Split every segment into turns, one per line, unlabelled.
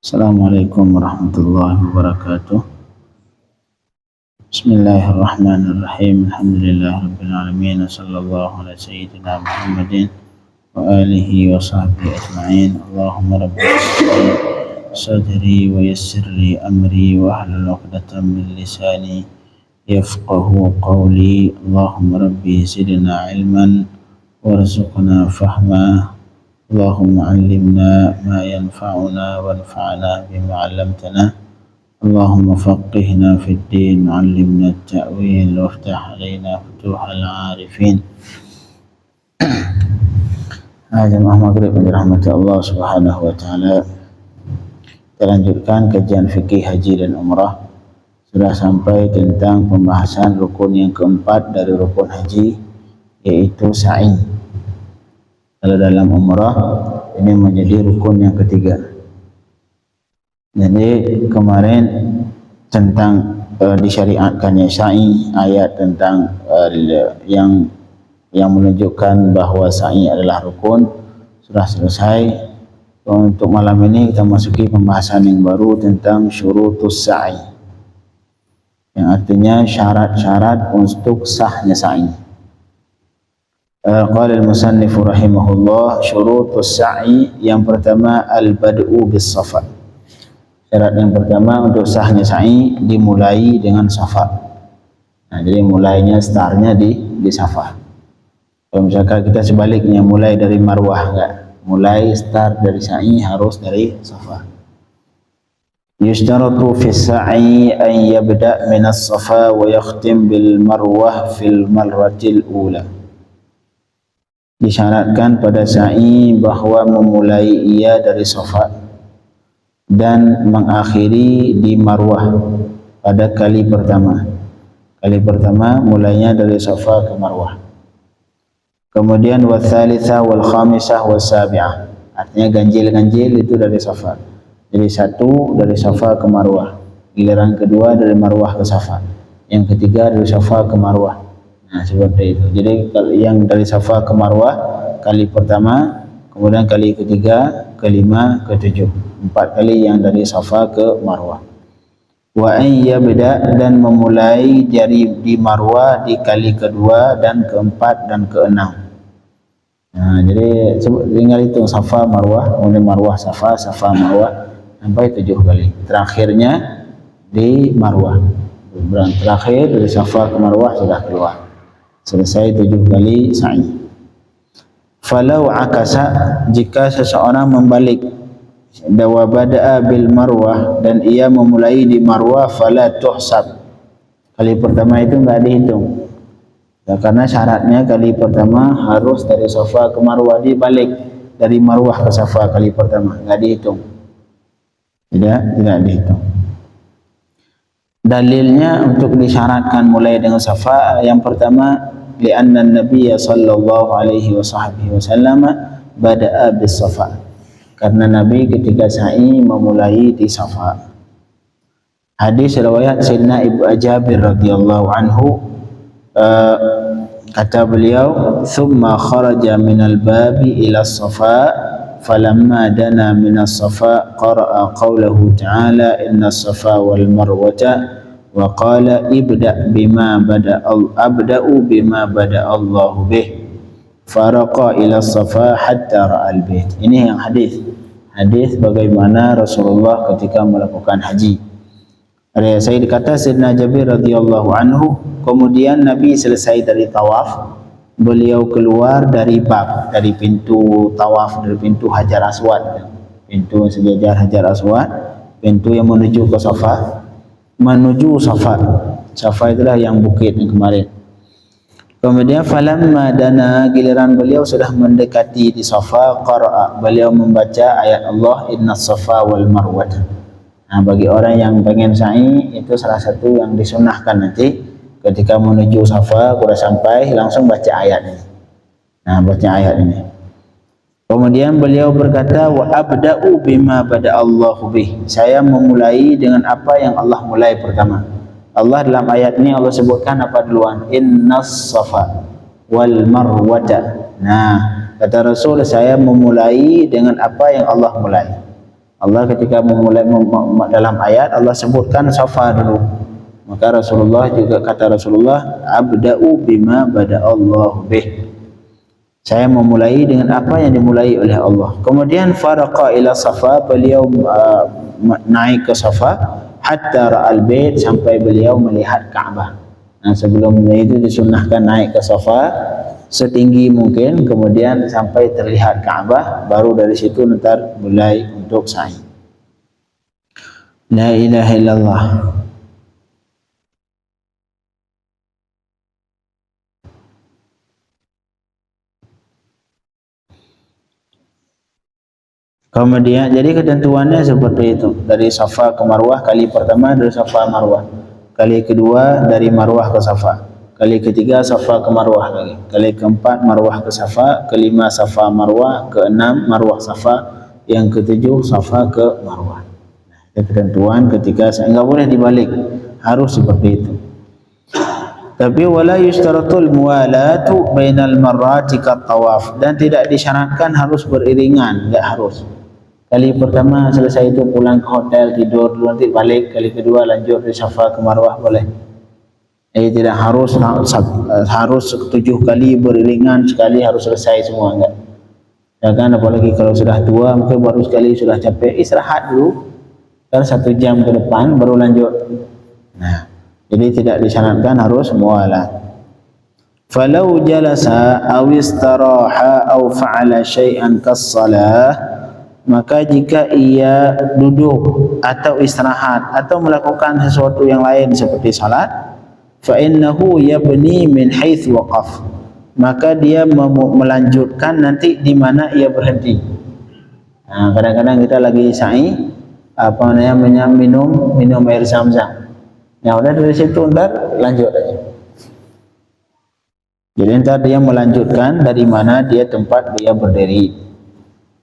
Assalamualaikum warahmatullahi wabarakatuh. Bismillahirrahmanirrahim. Alhamdulillahirabbil alamin. Sallallahu ala sayyidina Muhammadin wa alihi wa sahbihi ajma'in. Allahumma rabbi sadri wa yassir li amri wa hlul 'uqdatam min lisani yafqahu qawli. Allahumma rabbi zidna ilman warzuqna fahma. Allahumma 'allimna ma yanfa'una wanfa'na bima 'allamtana. Allahumma faqihna fid din, 'allimna at-ta'wil waftah 'alaina futuhal 'arifin. Jemaah maghrib yang dirahmati Allah Subhanahu wa taala. Kita lanjutkan kajian fikih haji dan umrah. Sudah sampai tentang pembahasan rukun yang keempat dari rukun haji, yaitu sa'i. Kalau dalam umrah ini menjadi rukun yang ketiga. Jadi kemarin tentang disyariatkannya sa'i, ayat tentang yang menunjukkan bahwa sa'i adalah rukun sudah selesai. Untuk malam ini kita masuki pembahasan yang baru tentang syurutus sa'i, yang artinya syarat-syarat untuk sahnya sa'i. Qala al-musannif rahimahullah, syurutus sa'i, yang pertama al-bad'u bis safa. Syarat yang pertama untuk sahnya sa'i dimulai dengan safa. Nah, jadi mulainya startnya di safa. Kalau misalkan kita sebaliknya mulai dari marwah, enggak. Mulai start dari sa'i harus dari safa. Yushtaratu fi sa'i an yabda' min as-safa wa yakhtim bil marwah fil marratil ula. Disyaratkan pada sa'i bahwa memulai ia dari safa dan mengakhiri di marwah pada kali pertama. Kali pertama mulainya dari safa ke marwah. Kemudian wa tsalitsa wal khamisah was sabi'ah, artinya ganjil-ganjil itu dari safa. Jadi satu dari safa ke marwah, giliran kedua dari marwah ke safa, yang ketiga dari safa ke marwah. Nah, seperti itu. Jadi yang dari safa ke marwah kali pertama, kemudian kali ketiga, kelima, ketujuh. 4 kali yang dari safa ke marwah. Wa an yabda, dan memulai dari di marwah di kali kedua dan keempat dan keenam. Nah, jadi tinggal hitung safa marwah, kemudian marwah safa, safa marwah sampai 7 kali. Terakhirnya di marwah. Terakhir dari safa ke marwah sudah keluar. Selesai 7 kali sa'i. Falau akasa, jika seseorang membalik wa bada'a bil marwah, dan ia memulai di marwah, fala tuhsab. Kali pertama itu enggak dihitung. Ya, karena syaratnya kali pertama harus dari safa ke marwah, dibalik dari marwah ke safa kali pertama, enggak dihitung. Tidak dihitung. Dalilnya untuk disyaratkan mulai dengan safa, yang pertama, li'anna an-nabiy sallallahu alaihi wasallam bada'a bis safa, karena Nabi ketika sa'i memulai di safa. Hadis riwayat Sayyidina Ibnu Jabir radhiyallahu anhu, kata beliau, thumma kharaja minal babi ila safa, falamma dana minas safa qara'a qawlahu ta'ala inna safa wal marwata wa qala abda'u bima bada Allahu bih faraqa ila safa hatta ra'al bait. Ini yang hadis bagaimana Rasulullah ketika melakukan haji. Saya dikata Sayyidina Jabir radhiyallahu anhu, kemudian Nabi selesai dari tawaf, beliau keluar dari bab, dari pintu tawaf, dari pintu Hajar Aswad, pintu sejajar Hajar Aswad, pintu yang menuju ke Safa, menuju Safa. Safa itulah yang bukit yang kemarin. Kemudian falamma dana, giliran beliau sudah mendekati di Safa, qara'a, beliau membaca ayat Allah, inna safa wal marwata. Nah, bagi orang yang pengen sa'i, itu salah satu yang disunahkan nanti ketika menuju Safa, sudah sampai langsung baca ayat ini. Nah, baca ayat ini. Kemudian beliau berkata, wa abda'u bima bada Allahu bih, saya memulai dengan apa yang Allah mulai pertama. Allah dalam ayat ini Allah sebutkan apa duluan? Innas safa wal marwata. Nah, kata Rasul, saya memulai dengan apa yang Allah mulai. Allah ketika memulai dalam ayat Allah sebutkan Safa dulu. Maka Rasulullah juga kata Rasulullah, abda'u bima bada'allahu bih. Saya memulai dengan apa yang dimulai oleh Allah. Kemudian faraqa ila Safa, beliau naik ke Safa hatta ra'al bait, sampai beliau melihat Ka'bah. Nah, sebelum itu disunnahkan naik ke Safa setinggi mungkin, kemudian sampai terlihat Ka'bah, baru dari situ nanti mulai untuk sa'i. La ilaha illallah. Kemudian jadi ketentuannya seperti itu, dari Safa ke Marwah. Kali pertama dari Safa Marwah, kali kedua dari Marwah ke Safa, kali ketiga Safa ke Marwah lagi, kali keempat Marwah ke Safa, kelima Safa Marwah, keenam Marwah Safa, yang ketujuh Safa ke Marwah. Itu ketentuan ketika enggak boleh dibalik, harus seperti itu. Tapi wala yushtaratul muwalatu bainal marrati kat tawaf, dan tidak disyaratkan harus beriringan, enggak harus. Kali pertama selesai itu pulang ke hotel, tidur dulu, nanti balik. Kali kedua lanjut dari Safa ke Marwah, boleh. Tidak harus 7 kali beriringan sekali harus selesai semua, enggak. Ya kan, apalagi kalau sudah tua, mungkin baru sekali sudah capek, istirahat dulu, dan 1 jam ke depan baru lanjut. Nah, jadi tidak disyaratkan harus muwalat. Falau jalasa aw istaraha aw fa'ala syai'an kas-shalah, maka jika ia duduk atau istirahat atau melakukan sesuatu yang lain seperti salat, fa innahu yabni min haitsu waqaf, maka dia melanjutkan nanti di mana ia berhenti. Nah, kadang-kadang kita lagi sa'i, minum air Zam-Zam. Ya udah dari situ ntar lanjut aja. Jadi ntar dia melanjutkan dari mana dia tempat dia berdiri.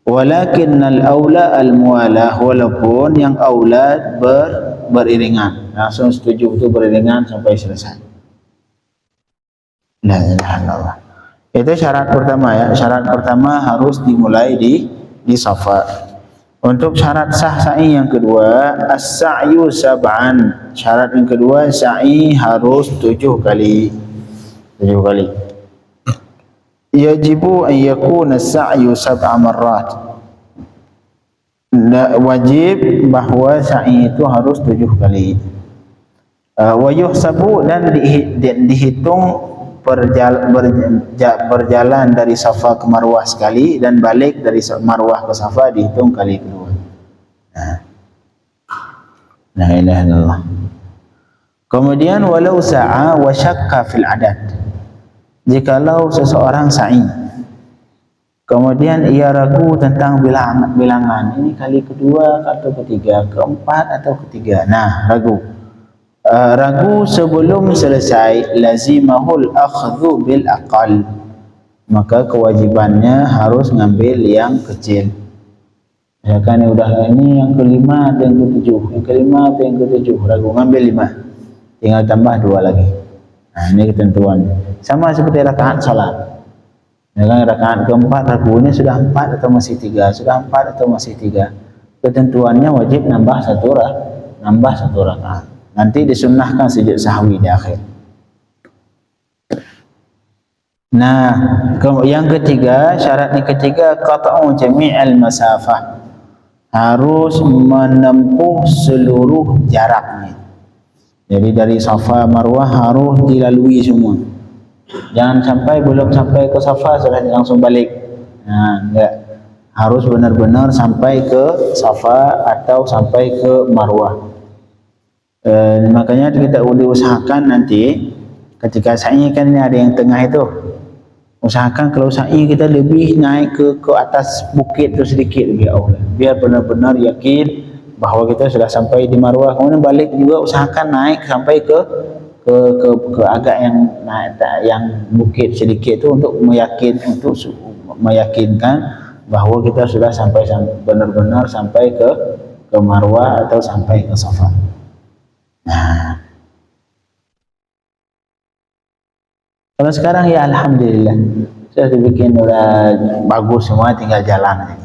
Walakinnal aula al muwalah, walaupun yang aula beriringan, langsung setuju itu beriringan sampai selesai. La ilaha illallah. Itu syarat pertama ya. Syarat pertama harus dimulai di Safa. Untuk syarat sah sa'i yang kedua, as-sa'yu sab'an. Syarat yang kedua, sa'i harus 7 kali. 7 kali. Yajibu an yakuna as-sa'yu sab'a marrat. Wajib bahwa sa'i itu harus 7 kali. Wa yuhsabu, dan dihitung berjalan dari Safa ke Marwah sekali, dan balik dari Marwah ke Safa dihitung kali kedua. La ilaha illallah. Kemudian walau sa'a wa syakka fil adad, jikalau seseorang sa'i kemudian ia ragu tentang bilangan, ini kali kedua atau ketiga, keempat atau ketiga, nah ragu. Ragu sebelum selesai, lazimahul akhdhu bil aqal, maka kewajibannya harus ngambil yang kecil. Ya kan, udah ini yang kelima atau yang ketujuh, yang kelima atau yang ketujuh, ragu, ngambil 5, tinggal tambah 2 lagi. Nah, ini ketentuan. Sama seperti rakaat salat. Ya kan, rakaat keempat ragunya sudah 4 atau masih 3, sudah 4 atau masih 3. Ketentuannya wajib nambah satu rakaat. Nanti disunnahkan sujud sahwi di akhir. Nah, yang ketiga, syarat yang ketiga, qat'u jami'al masafah, harus menempuh seluruh jaraknya. Jadi dari Safa Marwah harus dilalui semua. Jangan sampai belum sampai ke Safa sudah langsung balik. Nah, enggak. Harus benar-benar sampai ke Safa atau sampai ke Marwah. Makanya kita diusahakan nanti ketika sa'i kan ada yang tengah itu. Usahakan kalau sa'i kita lebih naik ke atas bukit itu sedikit lebih awal, biar benar-benar yakin bahwa kita sudah sampai di Marwah. Kemudian balik juga usahakan naik sampai ke agak yang bukit sedikit itu untuk meyakinkan bahwa kita sudah sampai benar-benar sampai ke Marwah atau sampai ke Safa. Nah, kalau sekarang ya alhamdulillah sudah dibikin udah bagus semua, tinggal jalan.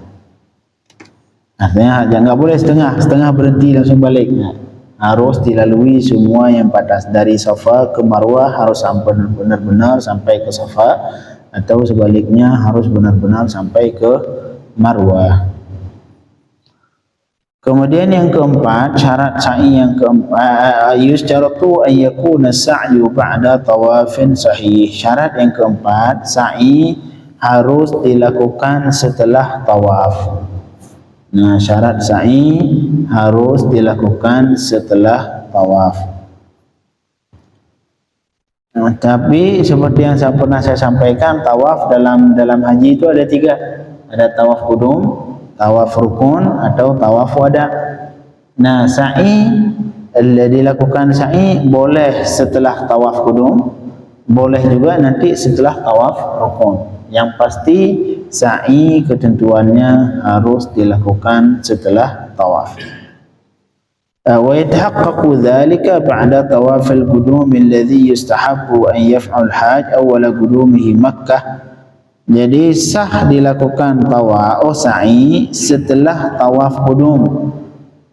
Artinya jangan boleh setengah berhenti langsung balik. Harus dilalui semua yang padas dari Safa ke Marwah, harus sampai benar-benar sampai ke Safa, atau sebaliknya harus benar-benar sampai ke Marwah. Kemudian yang keempat, syarat sa'i yang keempat, yustaratu an yakuna sa'yu ba'da tawafin sahih. Syarat yang keempat, sa'i harus dilakukan setelah tawaf. Nah, syarat sa'i harus dilakukan setelah tawaf. Nah, tapi seperti yang pernah saya sampaikan, tawaf dalam haji itu ada 3. Ada tawaf qudum, tawaf rukun, atau tawaf wada. Nah, sa'i dilakukan sa'i boleh setelah tawaf qudum, boleh juga nanti setelah tawaf rukun. Yang pasti sa'i ketentuannya harus dilakukan setelah tawaf. Wa yatahaqqaqu dhalika ba'da tawaf al-qudum alladhi yustahabbu an yaf'al hajj awwala qudumihi Makkah. Jadi sah dilakukan tawaf sa'i setelah tawaf qudum.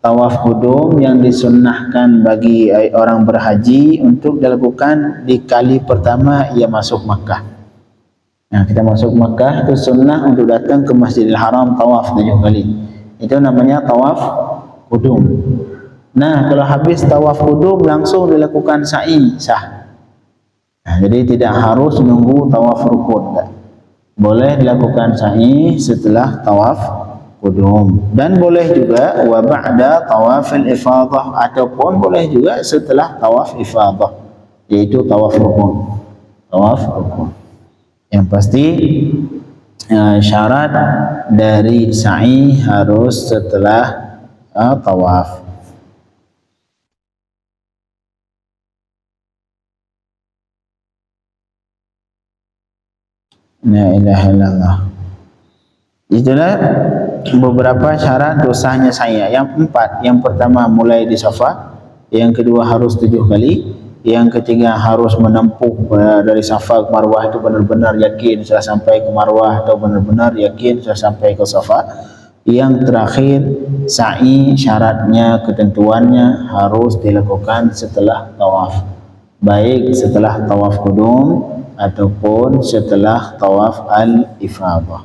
Tawaf qudum yang disunnahkan bagi orang berhaji untuk dilakukan di kali pertama ia masuk Makkah. Nah, kita masuk Makkah itu sunnah untuk datang ke Masjidil Haram tawaf 7 kali. Itu namanya tawaf qudum. Nah, kalau habis tawaf qudum langsung dilakukan sa'i, sah. Nah, jadi tidak harus menunggu tawaf rukun. Boleh dilakukan sa'i setelah tawaf qudum, dan boleh juga wa ba'da tawafil ifadah, ataupun boleh juga setelah tawaf ifadah, yaitu tawaf rukun. Tawaf rukun. Yang pasti syarat dari sa'i harus setelah tawaf. La ilaha illallah. Itulah beberapa syarat dosanya sa'i. Yang 4, yang pertama mulai di Safa, yang kedua harus 7 kali, yang ketiga harus menempuh dari Safa ke Marwah itu benar-benar yakin sudah sampai ke Marwah, atau benar-benar yakin sudah sampai ke Safa. Yang terakhir, sa'i syaratnya ketentuannya harus dilakukan setelah tawaf, baik setelah tawaf qudum ataupun setelah tawaf al-ifadah.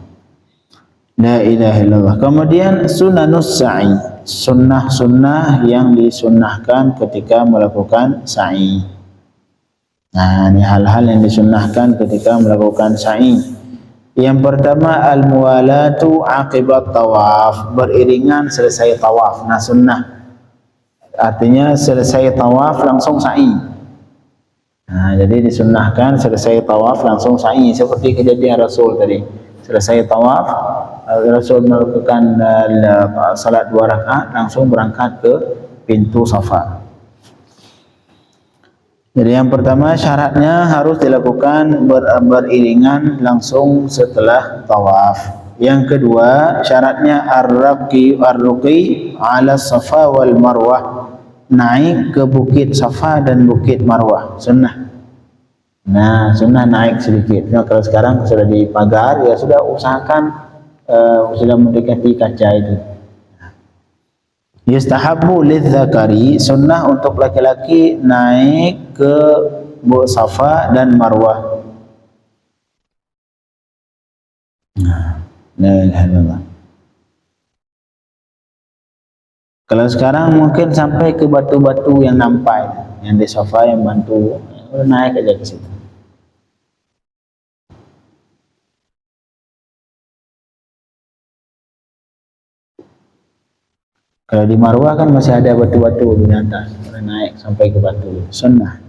La ilaha illallah. Kemudian sunanus sa'i, sunnah-sunnah yang disunnahkan ketika melakukan sa'i. Nah, ini hal-hal yang disunnahkan ketika melakukan sa'i. Yang pertama, al-muwalatu aqibat tawaf, beriringan selesai tawaf. Nah, sunnah artinya selesai tawaf langsung sa'i. Nah, jadi disunnahkan selesai tawaf langsung sa'i, seperti kejadian Rasul tadi. Selesai tawaf, Rasul melakukan salat 2 rakaat, langsung berangkat ke pintu Safa. Jadi yang pertama syaratnya harus dilakukan beriringan langsung setelah tawaf. Yang kedua syaratnya ar-ruqi ala Safa wal Marwah, naik ke bukit Safa dan bukit Marwah, sunnah. Nah, sunnah naik sedikit. Nah, kalau sekarang sudah dipagar, ya sudah usahakan sudah mendekati kaca itu. Yustahabbu lidzakari, sunnah untuk laki-laki naik ke Safa dan Marwah. La ilaha illallah. Kalau sekarang mungkin sampai ke batu-batu yang nampak, yang di Safa yang bantu, naik aja ke situ. Kalau di Marwah kan masih ada batu-batu di atas, naik sampai ke batu, sunnah.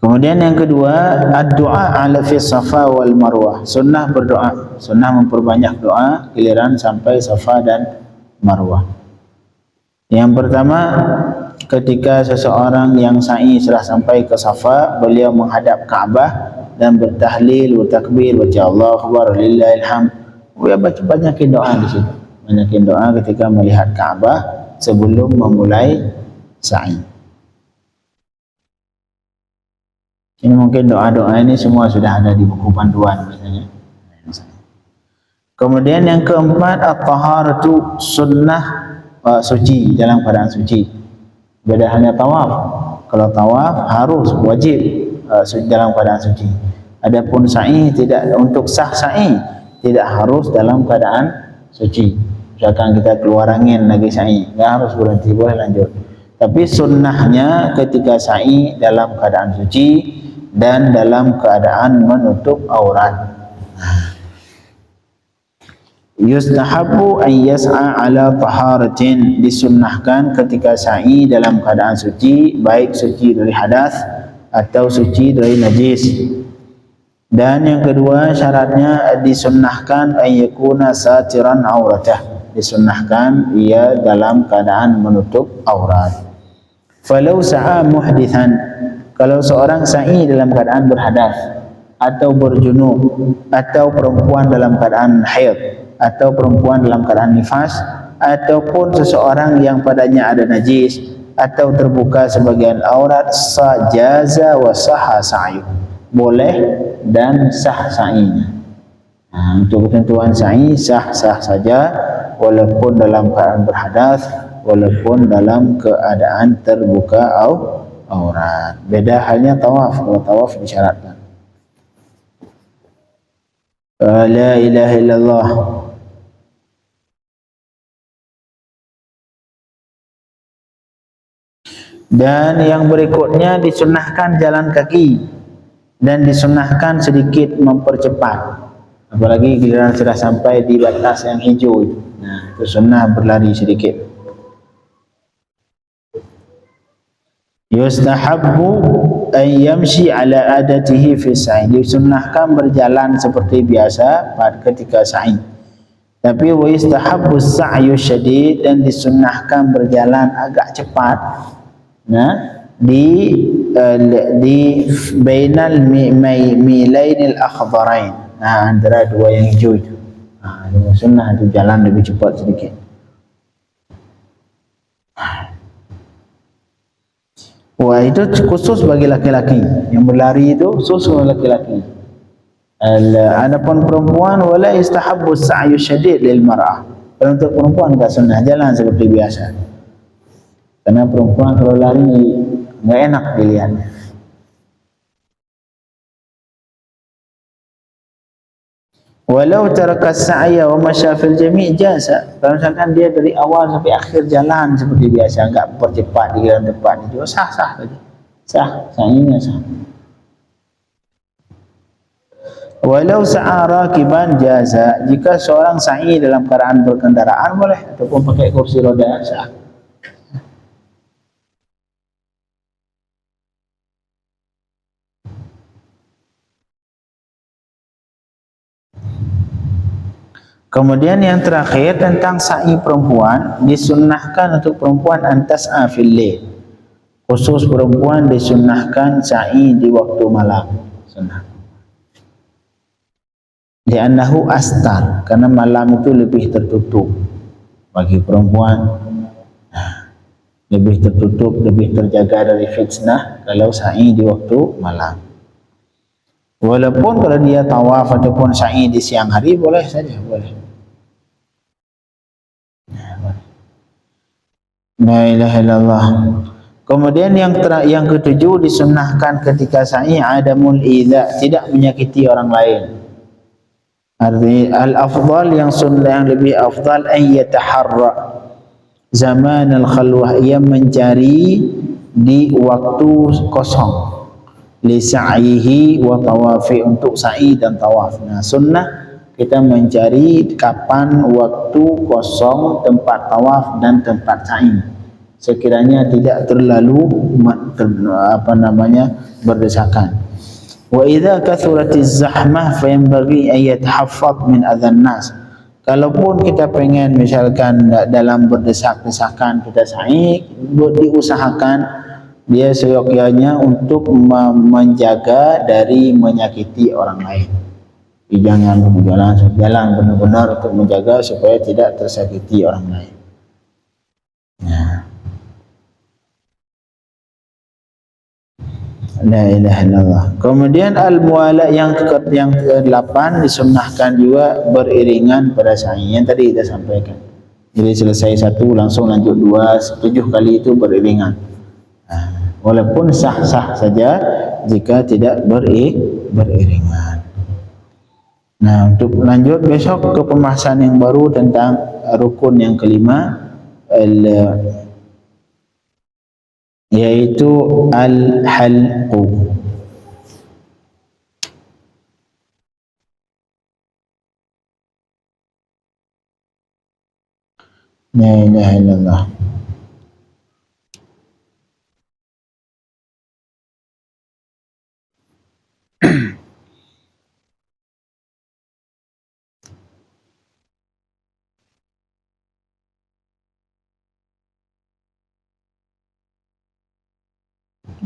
Kemudian yang kedua, ad-du'a ala fi Safa wal Marwah, sunnah berdoa, sunnah memperbanyak doa giliran sampai Safa dan Marwah. Yang pertama, ketika seseorang yang sa'i sudah sampai ke Safa, beliau menghadap Ka'bah dan bertahlil, bertakbir, baca Allahu Akbar, lillahil hamd. Ya, banyakin doa di situ. Banyakin doa ketika melihat Ka'bah sebelum memulai sa'i. Ini mungkin doa-doa ini semua sudah ada di buku panduan biasanya. Kemudian yang keempat, at-taharatu sunnah, suci, dalam keadaan suci. Beda halnya tawaf. Kalau tawaf harus wajib dalam keadaan suci. Adapun sa'i tidak, untuk sah sa'i tidak harus dalam keadaan suci. Misalkan kita keluar angin lagi sa'i, nggak harus berhenti, boleh lanjut. Tapi sunnahnya ketika sa'i dalam keadaan suci dan dalam keadaan menutup aurat. Yustahabu an yas'a ala taharatin, disunnahkan ketika sa'i dalam keadaan suci, baik suci dari hadas atau suci dari najis. Dan yang kedua syaratnya disunnahkan an yakuna satiran auratah, disunnahkan ia dalam keadaan menutup aurat. Falau sa'a muhdithan, kalau seorang sa'i dalam keadaan berhadas atau berjunub, atau perempuan dalam keadaan haid, atau perempuan dalam keadaan nifas, ataupun seseorang yang padanya ada najis atau terbuka sebagian aurat, sajaza wa sahha sa'yu, boleh dan sah sa'inya. Untuk ketentuan sa'i sah-sah saja walaupun dalam keadaan berhadas, walaupun dalam keadaan terbuka aurat. Beda halnya tawaf. Kalau tawaf disyaratkan la ilaha illallah. Dan yang berikutnya disunnahkan jalan kaki, dan disunnahkan sedikit mempercepat, apalagi giliran sudah sampai di batas yang hijau. Nah, itu sunnah berlari sedikit. Yustahabbu an yamshi ala adatihi fi sa'i, disunnahkan berjalan seperti biasa pada ketika sa'i. Tapi wa yustahabbu sa'yu syadid, dan disunnahkan berjalan agak cepat. Nah, di bainal milainil akhdarain, nah antara dua yang hijau itu. Nah, sunnah itu jalan lebih cepat sedikit. Wah, itu khusus bagi laki-laki. Yang berlari itu khusus bagi laki-laki. Adapun perempuan, wala istahabbu sa'yu syadid lil mar'ah. Kalau untuk perempuan enggak sunnah, jalan seperti biasa. Karena perempuan kalau lari enggak enak dilihatnya. Walau taraka sa'ya wa masya fil jami' jaza. Kalau misalkan dia dari awal sampai akhir jalan seperti biasa, enggak percepat di dalam tempat itu, sah-sah saja. Sah, sa'inya sah. Walau sa'a rakiban jaza, jika seorang sa'i dalam keadaan berkendaraan boleh, ataupun pakai kursi roda sah. Kemudian yang terakhir tentang sa'i perempuan, disunnahkan untuk perempuan antas'a fil lail. Khusus perempuan disunnahkan sa'i di waktu malam. Sunnah. Li'annahu astar, karena malam itu lebih tertutup bagi perempuan. Lebih tertutup, lebih terjaga dari fitnah kalau sa'i di waktu malam. Walaupun kalau dia tawaf ataupun sa'i di siang hari boleh saja, boleh. La ilaha illallah. Kemudian yang ketujuh, disunnahkan ketika sa'i adamul idza, tidak menyakiti orang lain. Arti al-afdal, yang sunnah yang lebih afdal, an yataharra zaman al-khalwah, ia mencari di waktu kosong, li sa'ihi wa tawafi, untuk sa'i dan tawaf. Nah, sunnah kita mencari kapan waktu kosong, tempat tawaf dan tempat sa'i, sekiranya tidak terlalu berdesakan. Wa idza kathratiz zahmah fa yanbaghi an yatahaffaz min adzan nas. Kalaupun kita pengen misalkan dalam berdesak-desakan kita sa'i, diusahakan dia seyogyanya untuk menjaga dari menyakiti orang lain. Jangan berjalan benar-benar untuk menjaga supaya tidak tersakiti orang lain. Nah. La ilaha illallah. Kemudian al-muwalat yang ke-8 disunnahkan juga beriringan pada sa'i. Yang tadi kita sampaikan. Jadi selesai satu langsung lanjut dua, 7 kali itu beriringan. Walaupun sah-sah saja jika tidak beriringan. Nah, untuk lanjut besok ke pembahasan yang baru tentang rukun yang kelima, yaitu al-halqu. La ilaha illallah.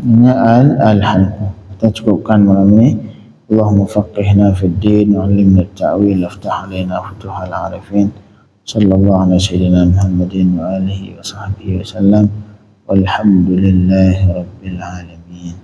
Ini al-halqu. Kita cukupkan malam ini. Allahumma faqihna fid din wa 'allimna at-ta'wil waftah 'alaina futuhal 'arifin. Sallallahu ala sayyidina Muhammadin wa alihi wa sahbihi wa sallam. Walhamdulillahi rabbil alamin.